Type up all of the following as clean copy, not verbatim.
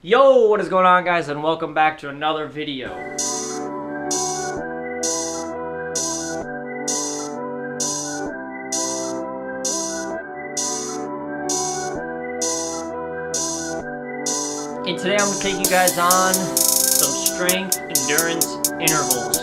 Yo, what is going on, guys, and welcome back to another video. And today I'm going to take you guys on some strength endurance intervals.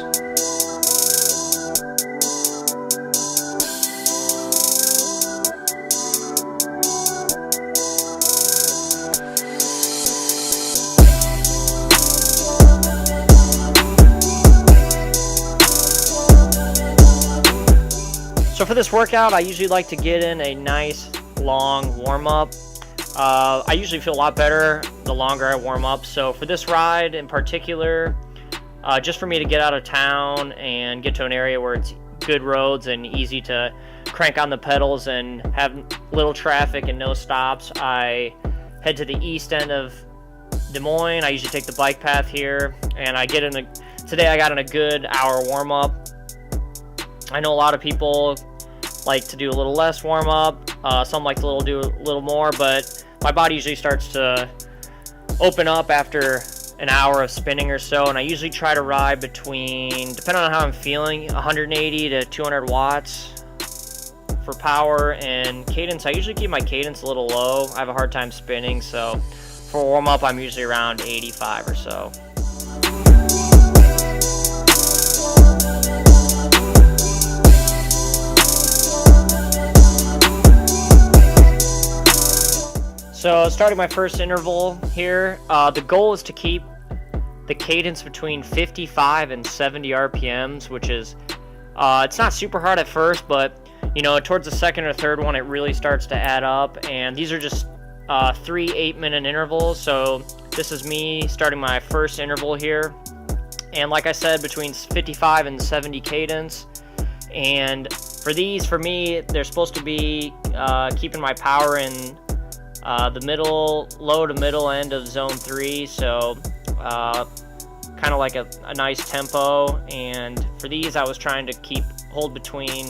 So for this workout, I usually like to get in a nice long warm-up. I usually feel a lot better the longer I warm up. So for this ride in particular, just for me to get out of town and get to an area where it's good roads and easy to crank on the pedals and have little traffic and no stops, I head to the east end of Des Moines. I usually take the bike path here, and today I got in a good hour warm-up. I know a lot of people like to do a little less warm-up, some like to do a little more, but my body usually starts to open up after an hour of spinning or so, and I usually try to ride between, depending on how I'm feeling, 180 to 200 watts for power. And cadence, I usually keep my cadence a little low. I have a hard time spinning, so for warm-up I'm usually around 85 or so. So starting my first interval here, the goal is to keep the cadence between 55 and 70 RPMs, which is, it's not super hard at first, but towards the second or third one, it really starts to add up. And these are just 3 8-minute intervals. So this is me starting my first interval here. And like I said, between 55 and 70 cadence. And for these, for me, they're supposed to be keeping my power in the low to middle end of zone 3, so kind of like a nice tempo. And for these, I was trying to hold between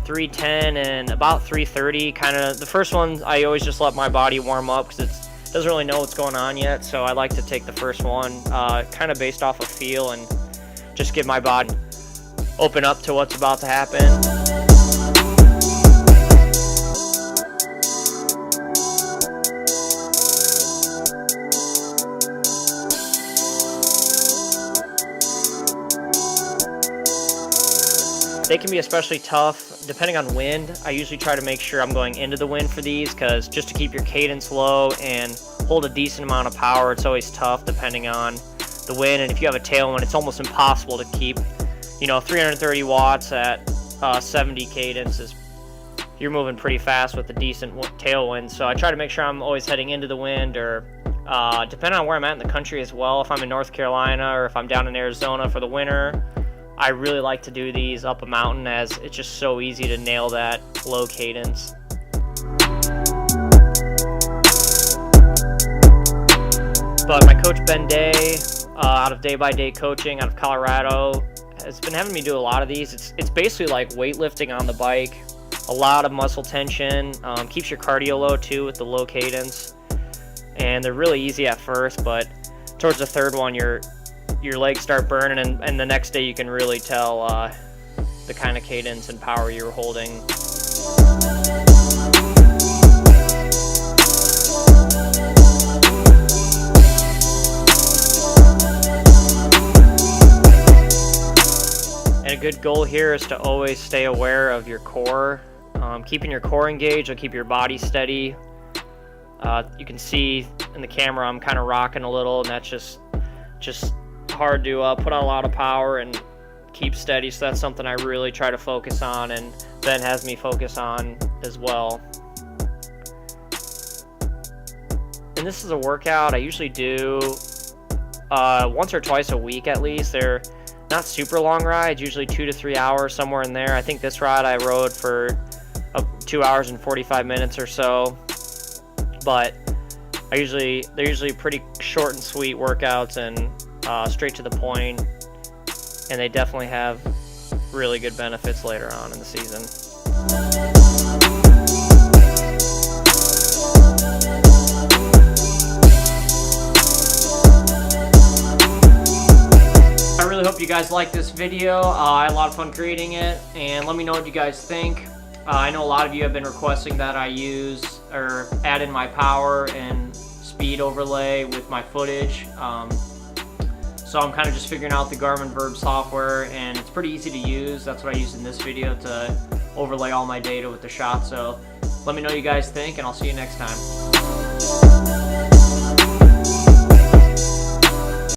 310 and about 330. Kind of the first one, I always just let my body warm up because it doesn't really know what's going on yet, so I like to take the first one kind of based off of feel and just give my body open up to what's about to happen. They can be especially tough depending on wind. I usually try to make sure I'm going into the wind for these, because just to keep your cadence low and hold a decent amount of power, it's always tough depending on the wind. And if you have a tailwind, it's almost impossible to keep 330 watts at 70 cadence. You're moving pretty fast with a decent tailwind. So I try to make sure I'm always heading into the wind, or depending on where I'm at in the country as well. If I'm in North Carolina or if I'm down in Arizona for the winter, I really like to do these up a mountain, as it's just so easy to nail that low cadence. But my coach Ben Day, out of Day by Day Coaching out of Colorado, has been having me do a lot of these. It's basically like weightlifting on the bike. A lot of muscle tension, keeps your cardio low too with the low cadence. And they're really easy at first, but towards the third one, your legs start burning, and the next day you can really tell the kind of cadence and power you were holding. And a good goal here is to always stay aware of your core. Keeping your core engaged will keep your body steady. You can see in the camera I'm kind of rocking a little, and that's just hard to put on a lot of power and keep steady. So that's something I really try to focus on, and Ben has me focus on as well. And this is a workout I usually do once or twice a week at least. They're not super long rides, usually 2 to 3 hours, somewhere in there. I think this ride I rode for 2 hours and 45 minutes or so, but they're usually pretty short and sweet workouts and straight to the point, and they definitely have really good benefits later on in the season. hope you guys like this video. I had a lot of fun creating it, and let me know what you guys think. I know a lot of you have been requesting that I use or add in my power and speed overlay with my footage. So I'm kind of just figuring out the Garmin Verb software, and it's pretty easy to use. That's what I used in this video to overlay all my data with the shot. So let me know what you guys think, and I'll see you next time.